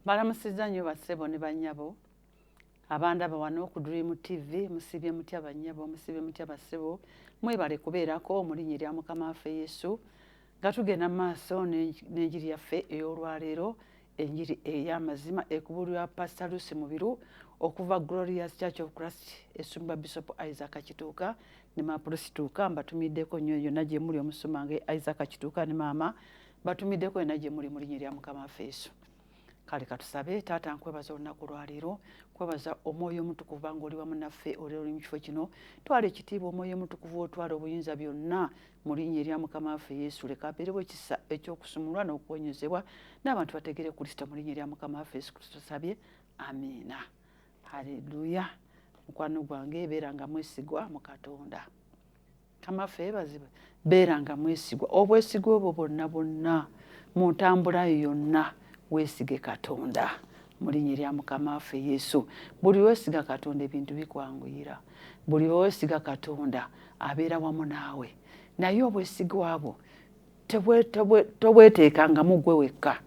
Balamusizza nnyo bassebo ne bannyabo abandaba wano ku Dream TV musibye mutya bannyabo musibye mutya bassebo mwebale kubeerako mu linnya lya Mukama waffe Yesu nga tugenda maaso n'enjiri yaffe ey'olwaleero enjiri ey'amazima ekubulirwa Pastor Lucy Mubiru okuva Glorious Church of Christ Esumba Bishop Isaac Kituuka ne Mapro Situuka mbatumiddeko nnyo yonna gye muli omusumange Isaac Kituuka ne maama batumiddeko yonna gye muli mu linnya lya Mukama waffe Yesu. Kale katusabe taata nkwebaza olunaku lwaleero kwebaza omwoyo omutukuvu ng'oli wamu naffe olero mu kifo kino twala ekitiibwa omwoyo omutukuvu otwala obuyinza byonna mu linnya erya Mukama waffe Yesu leka abeerewo ekisa eky'okusumulwa n'okuwonyezebwa n'abantu bategere Kristo mu linnya erya Mukama waffe Yesu Kristo tusabye amiina. Haleluya. Mukwano gwange beeranga mwesigwa mu Katonda. Mukama waffe yeebazibwe beeranga mwesigwa obwesigwa obwo bwonna bwonna mu ntambula yonna weesige Katonda mu linnya erya Mukama waffe Yesu. Buli weesiga Katonda ebintu bikwanguyira. Buli weesiga Katonda abeera wamu naawe. Naye obwesigwa bwo tobweteekanga mu ggwe wekka.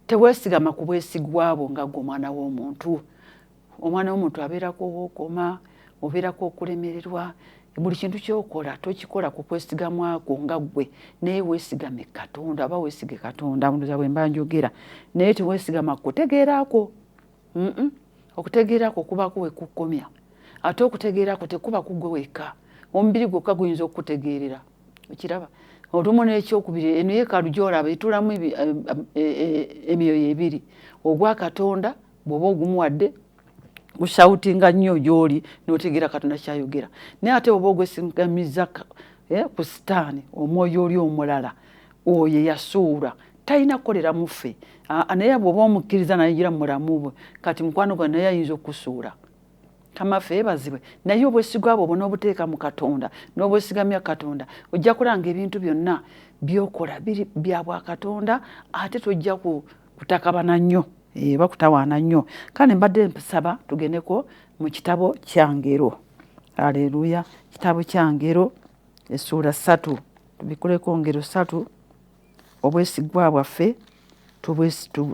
Teweesigama ku bwesigwa bwo nga ggwe omwana w'omuntu. Omwana w'omuntu abeerako owookoma, obeerako okulemererwa. Buli kintu kyokola tokikola ku kwesigamwako nga ggwe naye weesigame Katonda aba weesige Katonda munduza bwe mba njogera naye teweesigama kutegeerako. Okutegeerako kubaako we kukkomya ate okutegeerako tekuba ku ggwe wekka omubiri gwokka guyinza okukutegeerera okiraba. Olumu n'ekyokubiri eno yeekaalu gy'olaba etulamu emyoyo ebiri ogwa Katonda bw'oba ogumuwadde gushautinga nnyo gy'oli n'otegeera Katonda kyayogera naye ate oba ogwesigamiza ku sitaani omwoyo oli omulala oyo yasuula talina kukolera muffe naye bw'oba omukkiriza nayingira mu mulamu bwe kati mukwano gwe naye ayinza okukusuula. Mukama waffe yeebazibwe naye obwesigwa bwo n'obuteeka mu Katonda n'obwesigamya Katonda ojja kulanga ebintu byonna by'okola biri bya bwa Katonda ate tojja kutakabana nnyo bakutawaana nnyo. Kale mbadde nsaba tugendeko mu kitabo kya Ngero. Haleluya. Kitabo kya Ngero essuula 3 tubikuleko Ngero 3 obwesigwa bwaffe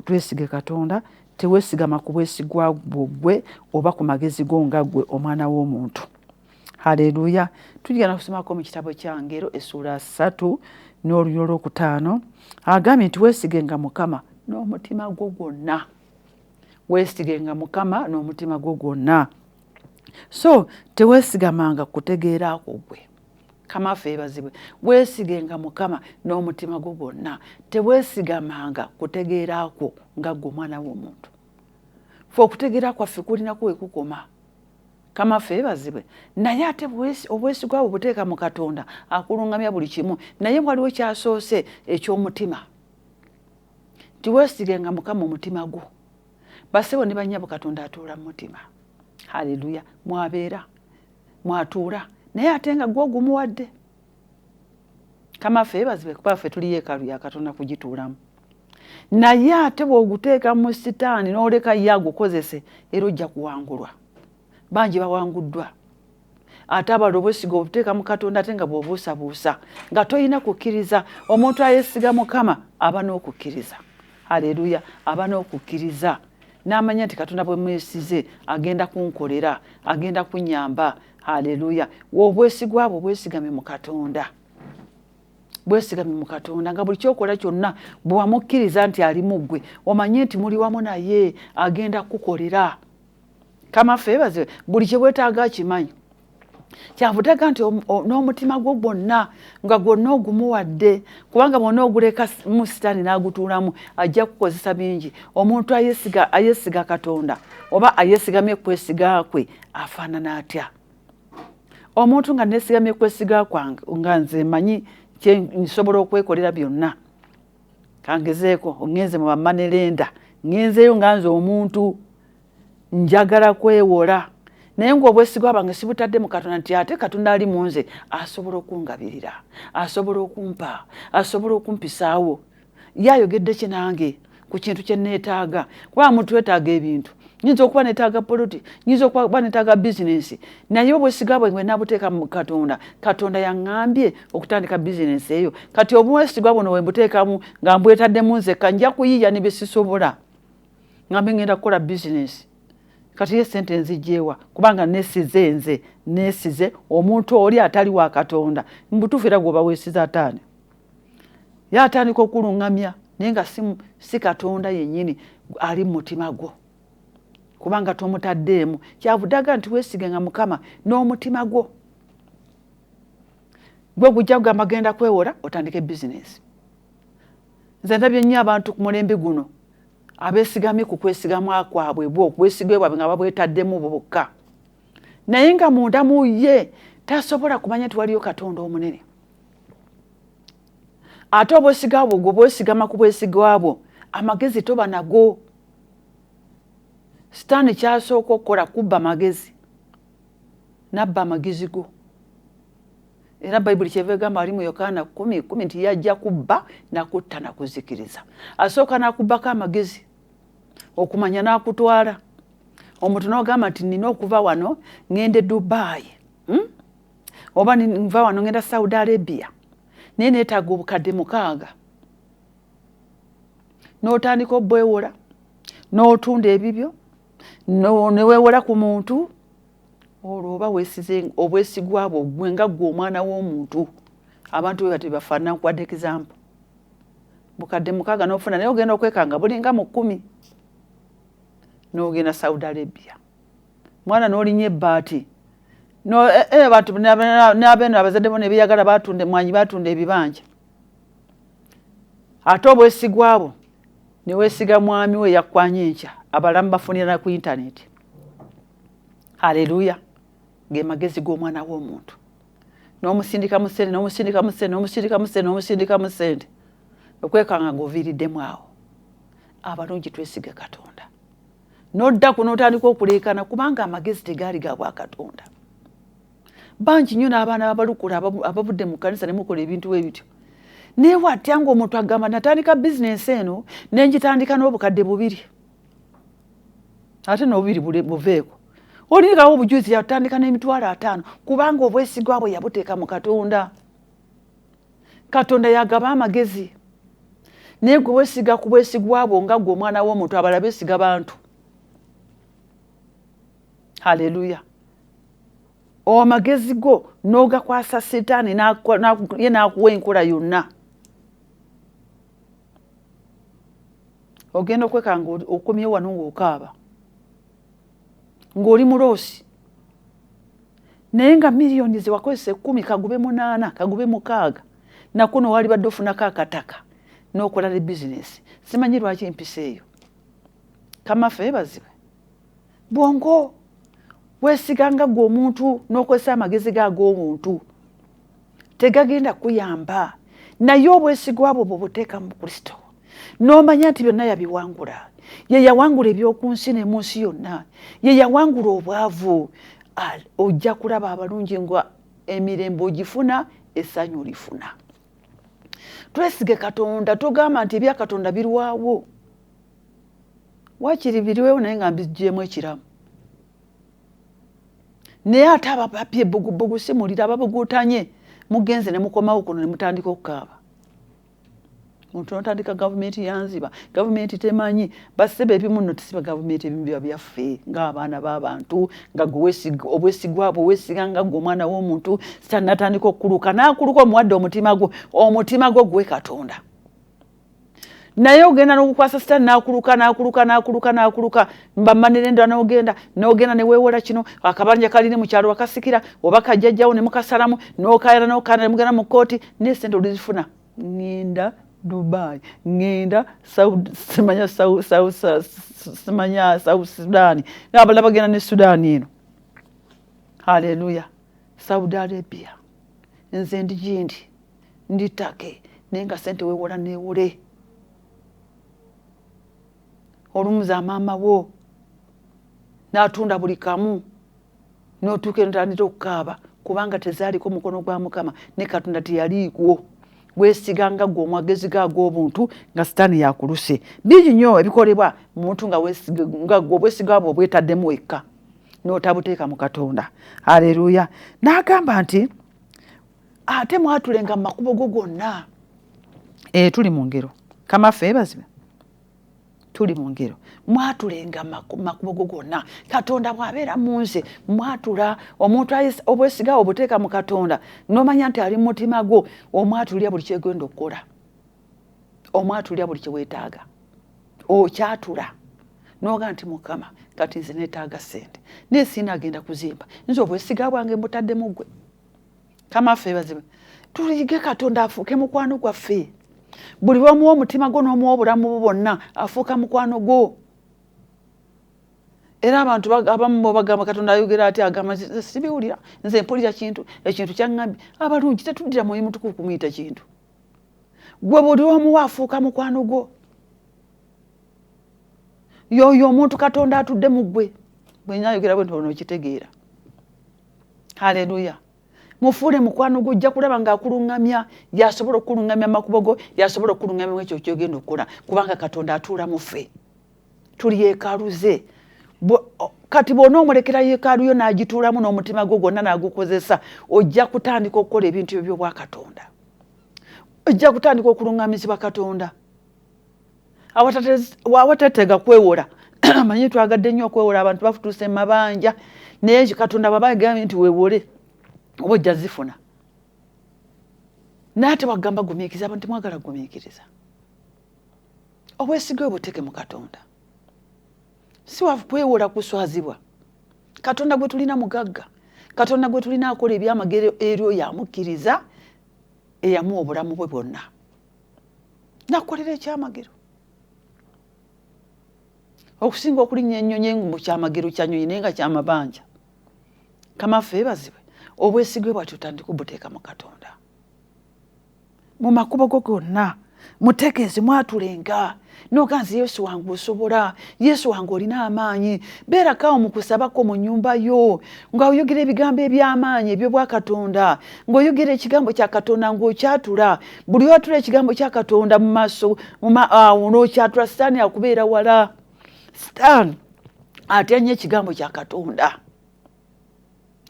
twesige Katonda teweesigama ku bwesigwa bw'ggwe oba ku magezi go nga ggwe omwana w'omuntu. Haleluya. Tugenda kusomako mu kitabo kya Ngero essuula 3 n'oluyo olwokutaano agambye nti weesigenga Mukama n'omutima gwo gwonna. Weesigenga Mukama n'omutima gwo gwonna. So teweesigamanga kutegeerako ggwe. Mukama waffe yeebazibwe weesigenga Mukama n'omutima gwo gwonna teweesigamanga kutegeerako nga ggwe omwana w'omuntu. Fe okutegeera kwaffe kulinaku we kukoma. Mukama waffe yeebazibwe naye ate obwesigwa bwo buteeka mu Katonda akulungamya buli kimu naye waliwo kyasoose eky'omutima. Tiweesigenga Mukama omutima gwo. Bassebo ne bannyabo Katonda atuula mu mutima. Haleluya. Mwabeera mwatuula naye ate nga gwe ogumuwadde. Mukama waffe yeebazibwe kuba ffe tuli yeekaalu ya Katonda kugituulamu. Naye ate bw'oguteeka mu sitaani n'oleka ye agukozese era ojja kuwangulwa. Bangi bawanguddwa. Ate abalala obwesiga obuteeka mu Katonda ate nga bw'obuusabuusa nga toyina kukkiriza. Omuntu ayeesiga Mukama aba n'okukkiriza. Haleluya. Aba n'okukkiriza n'amanya nti Katonda bwe mwesize agenda kunkolera agenda kunyamba. Haleluya. Obwesigwa bwo bwesigame mu Katonda. Bwesigame mu Katonda nga buli kyokola kyonna bwe wamukkiriza nti ali mu ggwe omanye nti muli wamu naye agenda kukolera. Mukama waffe yeebazibwe buli kye weetaaga akimanyi. Kyavuteeka nti n'omutima gwo gwonna nga gwonna ogumuwadde kubanga bwonna oguleka mu sitaani n'agutuulamu ajja kukozesa bingi. Omuntu ayesiga Katonda oba ayesigamye kwesiga kwe afaanana atya? Omuntu nga neesigamye kwesiga kwange nga nze manyi nsobola okwekolera byonna. Kangezeeko ngenze mu bamanerenda ngenzeyo nga nze omuntu njagala kwewola naye ng'obwesigwa bwange sibutadde mu Katonda nti ate Katonda ali mu nze asobola okungabirira asobola okumpa asobola okumpisaawo. Ye ayogedde ki nange ku kintu kye neetaaga kuba muntu weetaaga ebintu. Nyinza okuba neetaaga poloti nyinza okuba neetaaga bizinensi naye obwesigwa bwange nabuteeka mu Katonda. Katonda yaŋŋambye okutandika bizinensi eyo kati obwesigwa buno bwe mbuteekamu nga mbwetaddemu nzekka nja kuyiiya ne bye sisobola. ngambe ngenda kukola business kati ye sente nzijewa kubanga nesize omuntu oli atali wa Katonda mbutufu era goba wesiza atani yatandika okulungamya nenga si Katonda yennyini ali mu mutima gwo kubanga tomutaddemu kyavudaga nti weesigenga Mukama n'omutima gwo gwe gujja kugamba genda kwewola otandike business. Nze ndabye nnyo abantu ku mulembe guno abeesigamye ku kwesigamwa kwabwe okwesigwe bwabwe nga babwetaddemu bokka naye nga munda mu ye tasobola kumanya nti waliyo Katonda omunene. Ate obwesiga bwo gwe bwesigama ku bwesigwa bwo amagezi toba nago. Sitaani kyasooka okukola kubba magezi nabba amagezi go. Era Bayibuli kyeva egamba ali mu Yokaana 10:10 nti yajja kubba nakutta nakuzikiriza. Asooka nakubbako amagezi okumanya nakutwala. Omuntu n'ogamba nti nina okuva wano ngende Dubai oba nva wano ngenda Saudi Arabia naye neetaaga obukadde 6 n'otandika obwewola n'otunda ebibyo neweewola ku muntu olwo oba weesize obwesigwa bwo gwe nga gwe omwana w'omuntu abantu bwe bati bafaanana nkwadde example bukadde 6 n'ofuna naye ogenda okwekanga bulinga mu 10 n'ogenda Saudi Arabia mwana n'olinya ebbaati bantu n'abeeno abazadde bo ne beeyagala batunda ebibanja ate obwesigwa bwo ne weesiga mwami we yakwanya enkya abalamu bafunira ku internet. Haleluya. Ge magezi g'omwana w'omuntu n'omusindika mu ssente okwekanga ng'oviiriddemu awo. Abalungi twesige Katonda n'odda ku n'otandika okuleekana kubanga amagezi tegaali ga bwa Katonda. Bangi nnyo n'abaana babalukula abavudde mu kkanisa ne mukola ebintu ebityo naye watya ng'omuntu agamba natandika bizinesi eno n'engitandika n'obukadde 2 ate n'obubiri buveeko olikawo obujuzi yatandika n'emitwalo 5 kubanga obwesigwa bwe yabuteeka mu Katonda. Katonda yagaba amagezi naye gwe weesiga ku bwesigwa bwo nga gwe omwana w'omuntu abala beesiga bantu. Haleluya. Amagezi go n'ogakwasa Setaani ye n'akuwa enkola yonna. Ogenda okwekanga okomye wano ng'okaaba ng'oli muloosi naye nga miliyoni ze wakozesa 10 kagube 8 kagube 6 nakuno wali badde ofunako akataka n'okola ne bizinesi. Simanyi lwaki empisa eyo kamafe ebazibwe bwongo weesiganga gwe omuntu n'okozesa amagezi g'ag'omuntu tegagenda kuyamba naye obwesigwa bwo buteeka mu Kristo n'omanya nti byonna yabiwangula. Ye yawangula ebyoku nsi ne mu nsi yonna. Ye yawangula obwavu. Ojja kulaba abalungi nga emirembe ogifuna essanyu olifuna. Twesige Katonda tugamba nti ebya Katonda birwawo. Wakiri biriwewo naye nga mbigyemu ekiramu. Naye ate abapapye bbugubugu simulira ababugutanye mugenze ne mukomawo kuno ne mutandika okukaaba. Omuntu n'otandika gavumenti yanziba gavumenti temanyi basebe ebimu nno tisiba gavumenti ebimu biba byaffe ng'abaana b'abantu nga gwe obwesigwa bwo weesiga nga gwe omwana w'omuntu Sitaani n'atandika okukuluka n'akuluka omuwadde omutima gwo gwe Katonda. Naye ogenda n'okukwasa Sitaani n'akuluka mbammanirenda n'ogenda ne weewola kino akabanja kaliri mu kyalo wakasikira oba kajjajjawo ne mukasalamu n'okaayana ne mugenda mu kkooti n'essente olizifuna ngenda Dubai ngenda simanya South Sudan n'abalala bagenda ne Sudaani eno. Haleluya. Saudi Arabia nze nditake naye nga ssente weewola neewole. Olumuza maama wo n'atunda buli kamu n'otuuka n'otandika okukaaba kubanga tezaaliko mukono gwa Mukama ne Katonda teyaliikwo. Weesiganga gwe omwagezi g'obuntu nga Sitaani yakuluse. Bingi nnyo ebikolebwa muntu nga gwe obwesigwa bwo bwetaddemu wekka n'otabuteeka mu Katonda. Haleluya. N'agamba nti ate mwatulenga mu makubo go gonna. Tuli mu ngero. Kamaffe ebazibe. tuli mu ngero mwatulenga makubo gonna Katonda bw'abeera mu nze mwatula omuntu obwesiga obuteeka mu Katonda n'omanya nti ali mu mutima gwo omwatulira buli kyegenda okukola omwatulira buli kye weetaaga okyatula n'oga nti Mukama kati nze neetaaga ssente naye siinaagenda kuzimba nze obwesiga bwange mbutadde mu ggwe kama ffe bazibe tuyige Katonda afuuke mukwano gwaffe buli lw'omuwa omutima gwo n'omuwa obulamu bwonna afuuka mukwano gwo era abantu abamu bagamba Katonda ayogera ati agamba sibiwulira nze mpulira ekintu kyaŋŋambye abalungi tetuddira Mwoyo Mutukuvu kumuyita kintu gwe buli lw'omuwa afuuka mukwano gwo yoyo omuntu Katonda atudde mu ggwe bwe nayogera bwe ntono okitegeera haleluya mufuule mukwano gwo ojja kulaba ng'akuluŋŋamya yasobola okuluŋŋamya amakubo go yasobola okuluŋŋamya ekyo kyogenda okukola kubanga Katonda atuula mu ffe tuli yeekaalu ze kati bw'ona omulekera yeekaalu yo n'agituulamu n'omutima gwo gwonna n'agukozesa ojja kutandika okukola ebintu ebyo by'obwa Katonda ojja kutandika okuluŋŋamizibwa Katonda awatatega kwewola manyi twagadde nnyo okwewola abantu bafutuuse mu mabanja naye Katonda bw'aba agambye nti weewole oba ojja zifuna naye ate wagamba gumiikiriza abantu temwagala gumiikiriza obwesige obuteeke mu Katonda si wakwewola kuswazibwa Katonda gwe tulina mugagga Katonda gwe tulina akola ebyamagero eryo yamukkiriza eyamuwa obulamu bwe bwonna nakolera ekyamagero okusinga okulinnya ennyonyi mu kyamagero kya nnyonyi naye nga kyamabanja kamaffe ebazibwe obwesigwe bwatyo tandika obuteeka mu Katonda mu makubo go gonna mutegeeze mwatulenga n'oganzi Yesu wange osobola Yesu wange olina amaanyi beerakawo mu kusabako mu nnyumba yo ng'oyogera ebigambo eby'amaanyi eby'obwa Katonda ng'oyogera ekigambo kya Katonda ng'okyatula buli lwatula ekigambo kya Katonda mu maaso n'okyatula Sitaani akubeera wala Sitaani atya nnyo ekigambo kya Katonda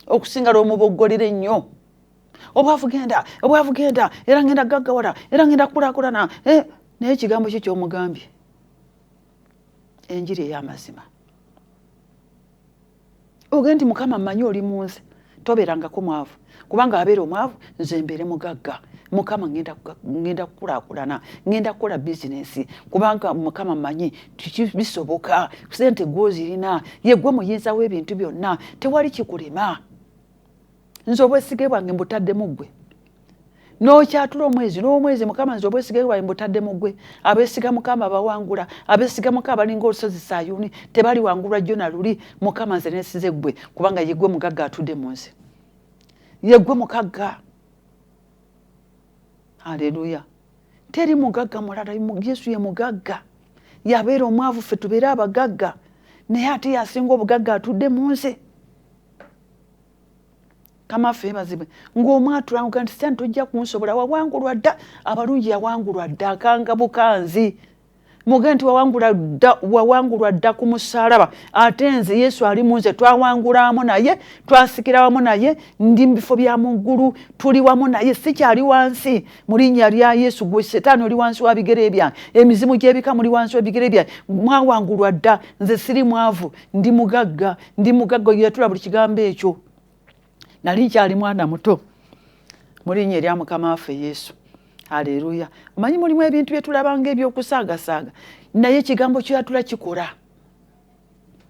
okusinga lw'omuboggolera ennyo obwavu genda era ngenda gaggawala era ngenda kulaakulana naye ekigambo kyo ky'omugambye enjiri ey'amazima ogenda nti Mukama mmanyi oli mu nze tobeerangako mwavu kubanga abeera omwavu nze mbeere mugagga Mukama ngenda kukulaakulana ngenda kukola bizinesi kubanga Mukama mmanyi bisoboka ssente gw'ozirina ye gwe muyinza w'ebintu byonna tewali kikulema nze obwesige bwange mbutadde mu ggwe n'okyatula omwezi n'omwezi Mukama nze obwesige bwange mbutadde mu ggwe abeesiga Mukama bawangula abeesiga Mukama balinga olusozi Sayuuni tebali wangulwa jjo na luli Mukama nze neesize ggwe kubanga ye ggwe mugagga atudde mu nze ye ggwe mugagga haleluya teri mugagga mulala Yesu ye mugagga yabeera omwavu ffe tubeere abagagga naye ate yasinga obugagga atudde mu nze kamaffe bazibwe ng'omwatula nga nti Sitaani tojja kunsobola wawangulwa dda abalungi yawangulwa dda akanga bukanzi muge nti wawangulwa dda ku musaalaba ate nze Yesu ali mu nze twawangula wamu naye twasikira wamu naye ndi mu bifo bya mu ggulu tuli wamu naye sikyali wansi mu linnya lya Yesu gwe Setaani oli wansi wa bigere byange emizimu gy'ebika muli wansi wa bigere byange mwawangulwa dda nze siri mwavu ndi mugagga yatula buli kigambo ekyo nali nkyali mwana muto mu linnya erya Mukama waffe Yesu haleluya omanyi mulimu ebintu bye tulabanga ebyokusaagasaaga naye ekigambo kyo yatula kikola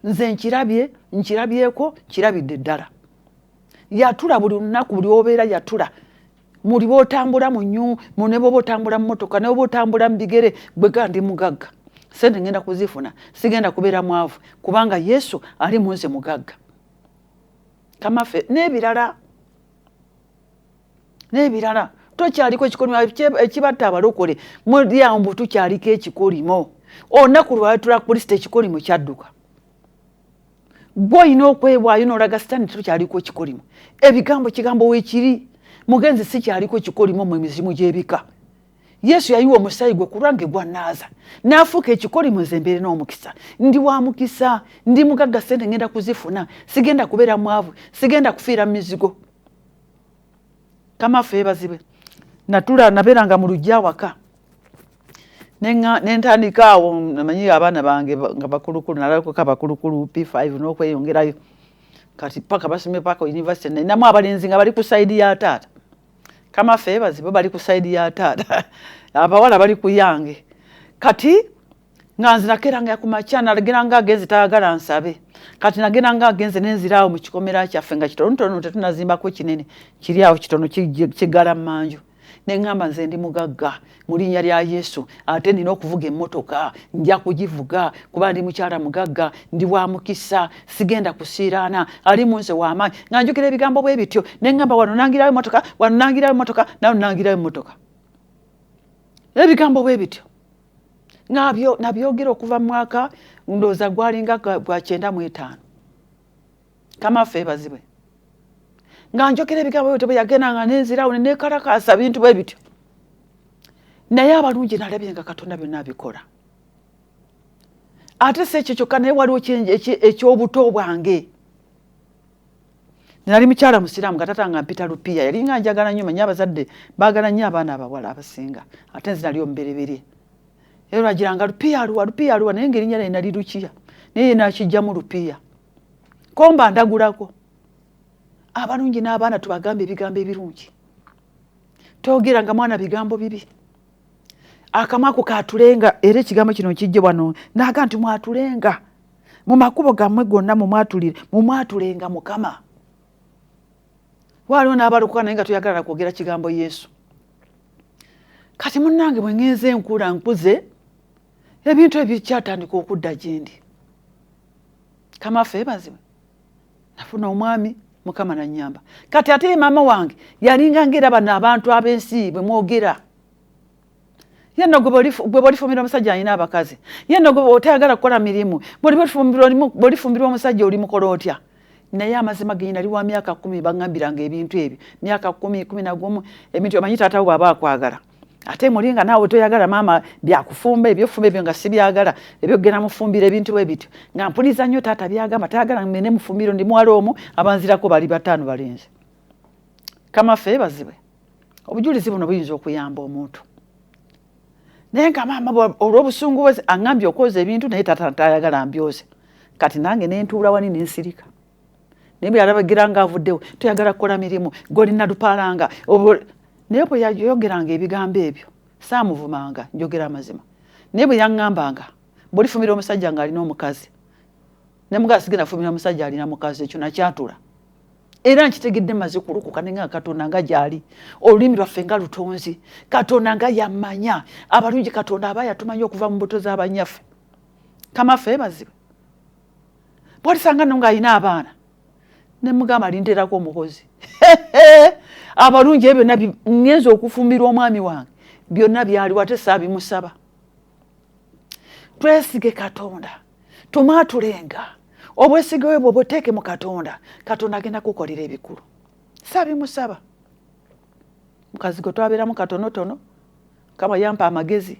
nze nkirabyeko kirabidde ddala yatula buli lunaku buli obeera yatula muli bootambula mu nnyu ne bwoba otambula mu motoka ne bwoba otambula mu bigere bwe ga ndi mugagga sente ngenda kuzifuna sigenda kubeera mwavu kubanga Yesu ali mu nze mugagga kamaffe n'ebirala tokyaliko ekikolimo ekibatta abalokole mulyambu tukyaliko ekikolimo olunaku lwayatula Kristo ekikolimo kyadduka gwe olina okwewaayo n'olaga Sitaani tukyaliko ekikolimo kigambo weekiri mugenzi sikyaliko ekikolimo mu mizimu gy'ebika Yesu yayiwa omusaayi gwe ku lwange gwannaaza n'afuuka ekikolimo nze mbeere n'omukisa ndi wa mukisa ndi mugagga ssente ngenda kuzifuna sigenda kubeera mwavu sigenda kufiira mu mizigo kamaffe bazibe nabeeranga mu lujja waka Nentandika awo namanyi abaana bange nga bakulukulu nalako bakulukulu P5 n'okweyongerayo kati paka basome paka university namu abalenzi nga bali ku side ya taata kama Feabazi bo bali ku side ya taata abawala bali ku yange kati nganzi nakeranga kumachana nagiranga agenzi taagala nsabe kati nagiranga agenzi nenzirawo mu kikomera kyaffe nga kitono tetunazimba ko kinene kiri awo kitono kigala manju nengamba nze ndi mugagga mu linnya lya Yesu ate nina okuvuga emmotoka nja kugivuga kuba ndi mukyala mugagga ndi wa mukisa sigenda kusiirana ali munze w'amaanyi nga njukira ebigambo bwe bityo nengamba wano nangirayo emmotoka nawe nangirayo emmotoka ebigambo bwe bityo nabyogera okuva mu mwaka ndowooza gwalinga gwa 95 kama Feabazi bwe nga njokera ebigambo bwe yagenda nga nenzirawo nekalakasa bintu bwe bityo naye abalungi nalabye nga Katonda byonna abikola ate si ekyo kyokka naye waliwo ekyobuto bwange nali mukyala musiraamu nga taata nga mpita lupiya yali nga njagala nnyo manyi abazadde baagala nnyo abaana abawala abasinga ate nzi nali omubereberye era lwagiranga lupiya aluwa naye ngerinnya naye nali lukiya naye nakijjamu lupiya komba ndagulako abalungi n'abaana tubagambe ebigambo ebirungi togeranga mwana bigambo bibi akamako katulenga era ekigambo kino kijje wano naga nti mwatulenga mu makubo gammwe gonna mumwatulenga Mukama waliwo n'abalukuka naye nga tuyagala kwogera kigambo Yesu kati munnange bwe ngenze nkula nkuze ebintu ebikyatandika okudda gyendi kama Feabazi nafuna omwami Mukama nanyamba kati ate mama wange yalinga ngera bana abantu abensi bwe mwogera yenno gwe bolifumbira omusajja alina abakazi yenno gwe otayagala kukola mirimu bolifumbirwa omusajja oli mukola otya naye amazima ge nali wa myaka 10 bangambiranga ebintu ebyo myaka 10 ebintu amanyi taata bw'aba akwagala ate mulinga naawe toyagala mama byakufumba ebyofumba ebyo nga sibyagala ebyo gena mufumbira ebintu bwe bityo nga mpuliza nnyo taata byagamba tayagala mene mufumbiro ndi mwalo omu abanzirako bali 5 balenzi kama Feabazi bwe obujulizi buno buyinza okuyamba omuntu naye nga mama olw'obusungu bwe angambye okoza ebintu naye taata tayagala mbyoze kati nange nentuula wani nensirika naye bwe yalabagira nga avuddewo toyagala kukola mirimu golina lupaalanga naye bwe yayogeranga ebigambo ebyo saamuvumanga njogera amazima naye bwe yaŋŋambanga bwolifumira omusajja ng'alina omukazi ne mugala sigenda fumira omusajja alina mukazi ekyo nakyatula era nkitegedde maze kulukuka nenga Katonda nga gyali olulimi lwaffe nga lutonzi Katonda nga yammanya abalungi Katonda aba yatumanya okuva mu mbuto z'abanyaffe kama Feabazi bw'olisanga nno ng'alina abaana ne mugamba alinterako omukozi abalungi ebyo ngenza okufumbirwa omwami wange byonna byaliwo ate saabimusaba twesige Katonda tumwatulenga obwesige bwe bwobuteeke mu Katonda Katonda agenda kukolera ebikulu saabimusaba mukazi gwe twabeeramu katonotono kama yampa amagezi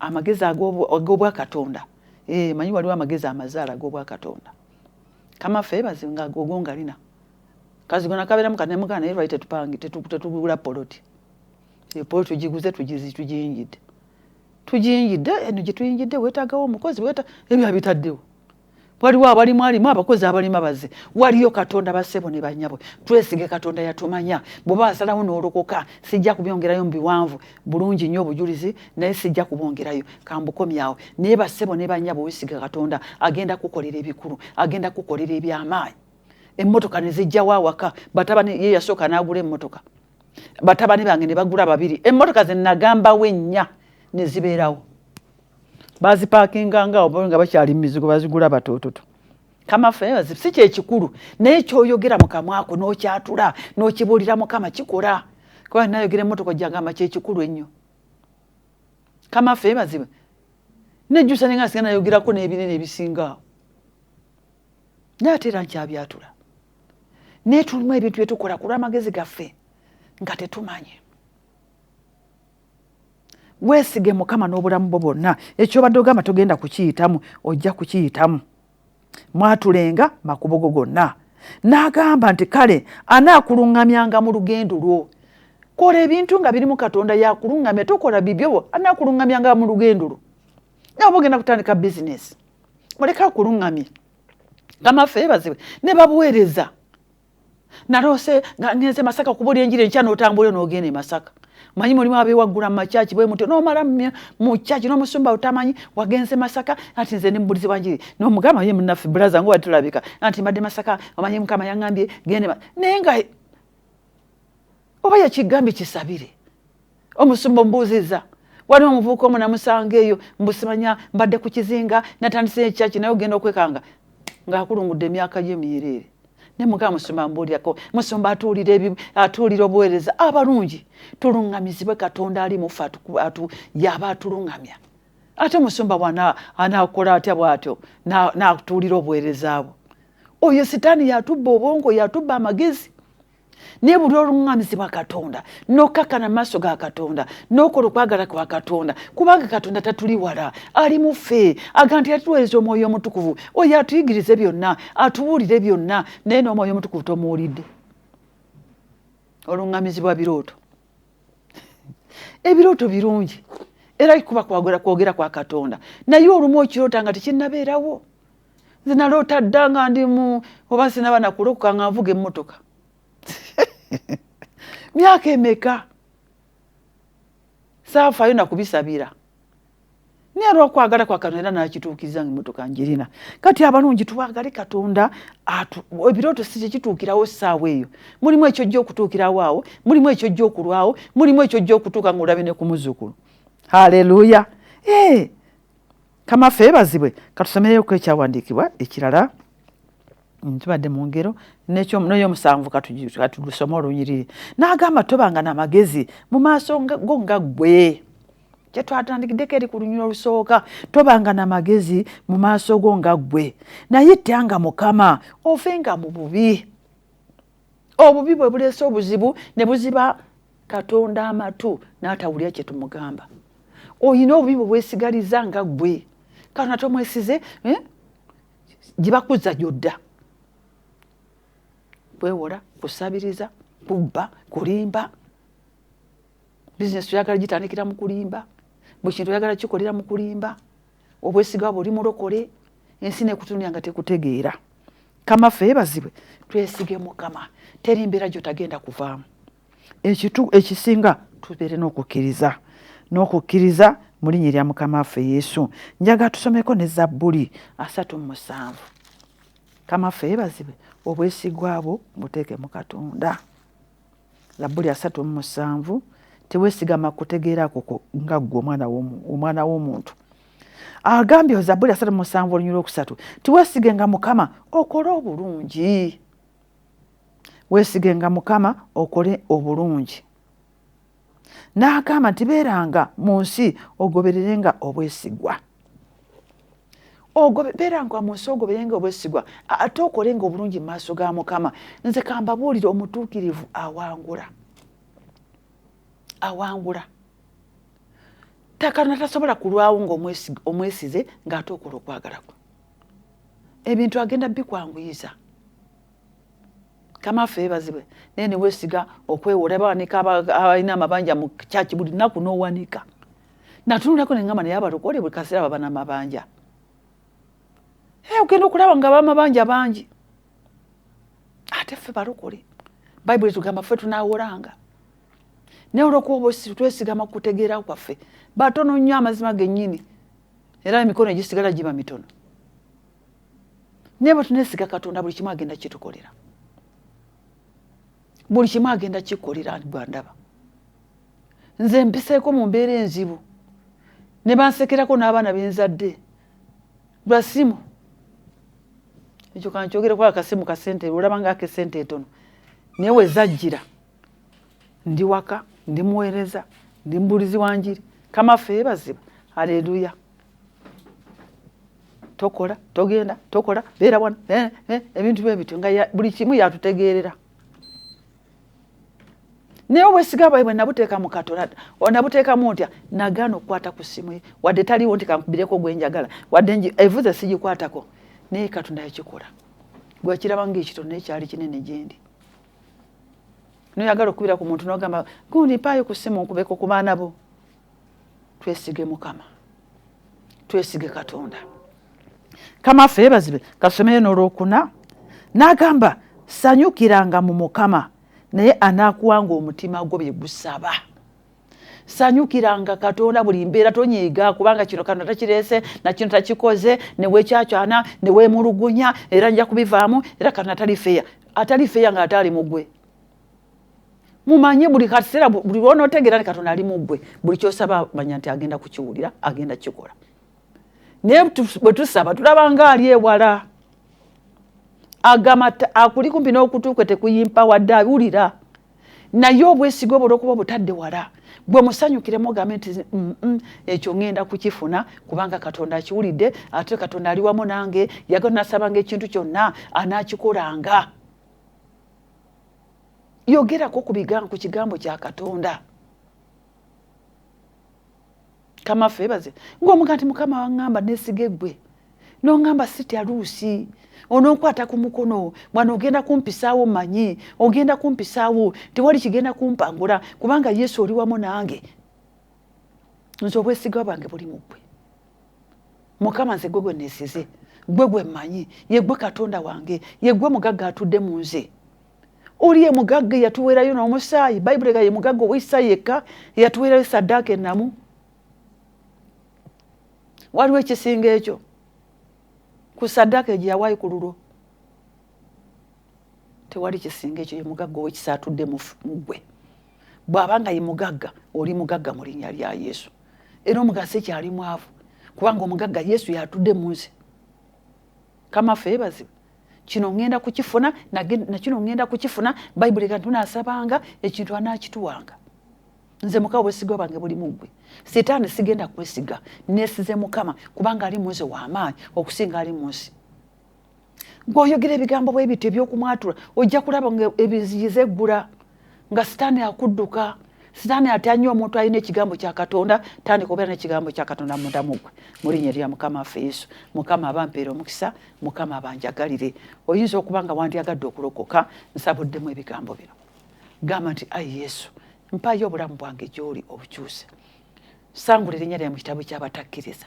ag'obwa Katonda manyi waliwo amagezi amazaala ag'obwa Katonda kama Feabazi nga gogongalina kazi gona kabera mukane mukana naye lwali tetupangi tetugula poloti poloti tugiguze tugiyingidde eno gye tuyingidde weetaagawo omukozi ebyo abitaddewo waliwo abalimu alimu abakozi abalimu abaze waliyo Katonda bassebo ne bannyabwe twesige Katonda yatumanya bw'oba asalawo n'olokoka sijja kubyongerayo mu biwanvu bulungi nnyo obujulizi naye sijja kubongerayo kambukomyawo naye bassebo ne bannyabwe wesiga Katonda agenda kukolera ebikulu agenda kukolera ebyamaanyi emmotoka ne zijjawo awaka batabani ye yasooka n'agula emmotoka batabani bange ne bagula 2 emmotoka ze nagambawo 4 ne zibeerawo bazipakinganga obo nga bakyali mizigo bazigula batoototo kama Feabazi si kyekikulu naye kyoyogera mu kamwako n'okyatula n'okibuulira Mukama kikola kuba nayogera emmotoka gyagamba kyekikulu ennyo kama Feabazi nejjusa nenga sigana nayogerako n'ebinene ebisingaawo naye ate era nkyabyatula naye tulimu ebintu byetukola ku lw'amagezi gaffe nga tetumanye weesige Mukama n'obulamu bwo bwonna ekyobadde ogamba togenda kukiyitamu ojja kukiyitamu mwatulenga makubo go gonna n'agamba nti kale anaakuluŋŋamyanga mu lugendo lwo kola ebintu nga biri mu Katonda yakulungamya, tokola bibyo anakulungamya nga mu lugendo lwo. Nawe ogenda kutandika business, muleka kulungamya. Kamaffe yeebazibwe ne babuweereza. Nalose ngenze Masaka kubulya enjiri enkya n'otambula n'ogenda e Masaka. Manyi mulimu abeewaggula mu makyaki bwe muti n'omala mu kyaki n'omusumba utamanyi wagenze Masaka ati nze ne mubulizi wa njiri n'omugamba ye munnaffe brother ngo watulabika anti mbadde Masaka omanyi Mukama yaŋŋambye gende naye nga oba yakigambye kisabire. Omusumba mbuuziza waliwo omuvubuka omu namusanga eyo mbusimanya mbadde ku kizinga natandise ekyaki naye ogenda okwekanga ng'akulungudde emyaka gye miyerere. Ne Mukama musumba mbuulyako musumba atuulira obuweereza abalungi tulungamizibwe Katonda ali mu ffe yaba atulungamya. Ate musumba anaakola atya bw'atyo n'atuulira obuweereza bwo. Oyo sitaani yatubba obwongo, yatubba amagezi. Naye buli olungamizibwa Katonda n'okkakana maaso ga Katonda n'okola okwagala kwa Katonda, kubanga Katonda tatuli wala, ali mu ffe. Aga nti atuweereza Omwoyo Omutukuvu, oyo atuyigirize byonna, atubuulire byonna, naye n'Omwoyo Omutukuvu tomuwulidde. Olungamizibwa birooto. Ebirooto birungi era kuba kwogera kwa Katonda, naye olumu okiroota nga tekinnabeerawo. Nze naloota dda nga ndi oba sinaba nakulokoka nga nvuga emmotoka. Myaka emeka saafaayo nakubisabira, naye olw'okwagala kwa Katonda era nakituukiriza ng'emmotoka njirina. Kati abalungi twagale Katonda, ebirooto si kyekituukirawo ssaawa eyo. Mulimu ekyo ojja okutuukirawo awo, mulimu ekyo ojja okulwawo, mulimu ekyo ojja okutuuka ng'olabye ne ku muzzukulu. Haleluya! Kamaffe yeebazibwe. Katusomereyoko ekyawandiikibwa ekirala. Tubadde mu ngero n'eyomusanvu katudusome olunyiriri. N'agamba tobanga n'amagezi mu maaso go nga ggwe. Kye twatandikiddeko eri ku lunyiriri olusooka. Tobanga n'amagezi mu maaso go nga ggwe, naye ttanga Mukama ofenga mu bubi. Obubi bwe buleese obuzibu ne buziba Katonda amatu n'atawulira kye tumugamba. Oyina obubi bwe bwesigaliza nga ggwe. Katonda tomwesize gye bakuzza gy'odda. Kwewola, kusabiriza, kubba, kulimba. Bizinesi oyagala gitandikira mu kulimba. Buli kintu oyagala kikolera mu kulimba. Obwesiga bwo oli mulokole, ensi n'ekutunira nga tekutegeera. Kamaffe yeebazibwe, twesige Mukama. Teri mbeera gy'otagenda kuvaamu. Ekisinga tubeere n'okukkiriza. N'okukkiriza mu linnya erya Mukama waffe Yesu. Njagala tusomeko ne Zabbuli 37. Kamaffe yeebazibwe, obwesigwa bwo buteeke mu Katonda. Zabbuli 37. Teweesigama kutegeera kwo nga ggwe omwana w'omuntu. Agambye Zabbuli 37 olunyiriri 3. Tiweesigenga Mukama okole obulungi. Weesigenga Mukama okole obulungi. N'agamba nti beeranga mu nsi ogobererenga obwesigwa. Beeranga mu nsi ogobererenga obwesigwa ate okolenga obulungi mu maaso ga Mukama. Nze kambabuulire omutuukirivu awangula. Katonda tasobola kulwawo ng'omwesize ng'ate okola okwagala kwe. Ebintu agenda bikwanguyiza. Kamaffe yeebazibwe, naye ne weesiga okwewola. Bawanika abalina amabanja mu kyaki buli nnaku n'owanika. Natunulako ne ngamba naye abalokole buli kaseera baba n'amabanja. Ogenda okulaba nga b'amabanja bangi. Ate ffe balokole. Bayibuli tugamba ffe tunaawolanga. Naye olw'okuba twesigama kutegeera kwaffe batono nnyo amazima gennyini, era emikono egisigala giba mitono. Naye bwe tuneesiga Katonda buli kimu agenda kitukolera. Buli kimu agenda kikolera bw'andaba. Nze mpiseeko mu mbeera enzibu ne bansekerako n'abaana benzadde lwa ssimu. Ekyo kankyogereko akasimu kasente olaba ng'akesente etono, naye we zajjira ndi waka, ndi muweereza, ndi mubulizi wa njiri. Kamaffe yeebazibwe. Haleluya. Tokola, togenda, tokola, beera wano, ebintu bwe bityo nga buli kimu yatutegeerera. Naye obwesiga bwabwe nabuteeka mu Katonda, nabuteekamu ntya? Nagaana okukwata ku ssimu ye, wadde taliwo nti kankubireko gwe njagala, wadde evuze sigikwatako, naye Katonda yakikola. Bwe kiraba ng'ekitono naye kyali kinene gye ndi. noyagala okubira ku muntu nogamba gundi mpaayo ku ssimu nkubeko ku baana bo. Twesige Mukama, twesige Katonda. Kamaffe yebazibe. Kasomeyo n'olwokuna n'agamba sanyukiranga mu Mukama naye anaakuwanga omutima gwo bye gusaba. Sanyukiranga Katonda buli mbeera, tonyiiga kubanga kino Katonda takireese na kino takikoze, ne weekyakyana ne weemulugunya era nja kubivaamu, era Katonda atali feeya nga ataali mu ggwe. Mumanye buli kaseera buli lw'onootegeera Katonda ali mu ggwe, buli ky'osaba manya nti agenda kukiwulira, agenda kikola. Naye bwe tusaba tulaba nga ali ewala, agamba akuli kumpi n'okutuukwe tekuyimpa wadde awulira, naye obwesige obwo olw'okuba obutadde wala bwe musanyukiremu ogambe nti ekyo ngenda kukifuna kubanga Katonda akiwulidde, ate Katonda ali wamu nange, yagala nasabanga ekintu kyonna anaakikolanga. Yogerako ku kigambo kya Katonda. Kamaffe yebaze. Ng'omuga nti Mukama waŋŋamba neesige ggwe, n'oŋŋamba sitya luusi, ononkwata ku mukono, mwana ogenda kumpisaawo mmanyi, ogenda kumpisaawo, tewali kigenda kumpangula kubanga Yesu oli wamu nange. Nze obwesige bwange buli mu ggwe. Mukama nze gwe neesize, gwe mmanyi, ye gwe Katonda wange, ye gwe mugagga atudde mu nze. Oli ye mugagga yatuweerayo n'omusaayi, Bayibuli ga ye mugagga ow'essa yekka yatuweerayo ssaddaaka ennamu. Waliwo ekisinga ekyo ku ssaddaaka gye yawaayo ku lulwo? Tewali kisinga ekyo, ye mugagga ow'ekisa atudde mu ggwe. Bw'abanga ye mugagga, oli mugagga mu linnya lya Yesu. Era omugagga kyali mwavu kubanga omugagga Yesu yatudde mu nze. Kamaffe yebazibe. Kino ngenda kukifuna, na kino ngenda kukifuna, Bayibuli ga tunaasabanga ekintu anaakituwanga. Nze Mukama obwesige bwange buli mu ggwe. Sitaani sigenda kwesiga, neesize Mukama kubanga ali mu nze w'amaanyi okusinga ali mu nsi. Ng'oyogera ebigambo bwe bityo ebyokumwatura, ojja kulaba ebiziyize eggula nga sitaani akudduka. Sitaani ate annyo omuntu alina ekigambo kya Katonda, tandika obeera n'ekigambo kya Katonda munda mu ggwe. Mu linnya lya Mukama waffe Yesu. Mukama abampeera omukisa, Mukama abanjagalire. Oyinza okuba nga wandyagadde okulokoka, nsabuddemu ebigambo bino. Gamba nti ayi Yesu, mpaayo obulamu bwange gy'oli obukyuse. Sangula erinnya lyange mu kitabo ky'abatakkiriza,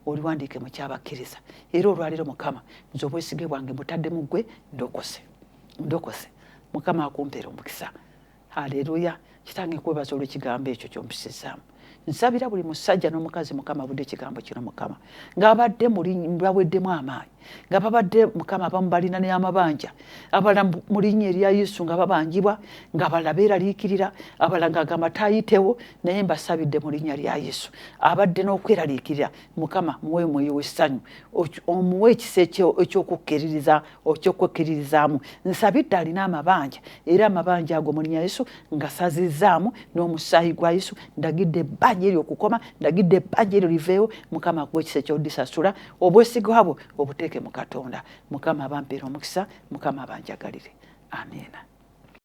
oliwandiike mu ky'abakkiriza. Era olwaleero Mukama, nze obwesige bwange butadde mu ggwe, ndokose. Mukama akumpeera omukisa. Haleluya. Kitange kwebaza olw'ekigambo ekyo ky'ompisizaamu. Nsabira buli musajja n'omukazi Mukama abudde ekigambo kino Mukama ng'abadde baweddemu amaanyi, nga babadde Mukama abamu balina n'amabanja, abalala mu linnya erya Yesu nga babangibwa, ng'abalala beeraliikirira, abalala ng'agamba taayitewo, naye mbasabidde mu linnya lya Yesu abadde n'okweraliikirira Mukama muwe omwoyo w'essanyu, omuwe ekisa eky'okwekkiririzaamu. Nsabidde alina amabanja, era amabanja ago mu linnya Yesu ngasazizzaamu n'omusaayi gwa Yesu. Ndagidde ebbanja eryo okukoma, ndagidde ebbanja eryo liveewo. Mukama akuwe ekisa eky'odisasula, obwesige bwo obuteeke mu Katonda. Mukama abampeera omukisa, Mukama abanjagalire. Amiina.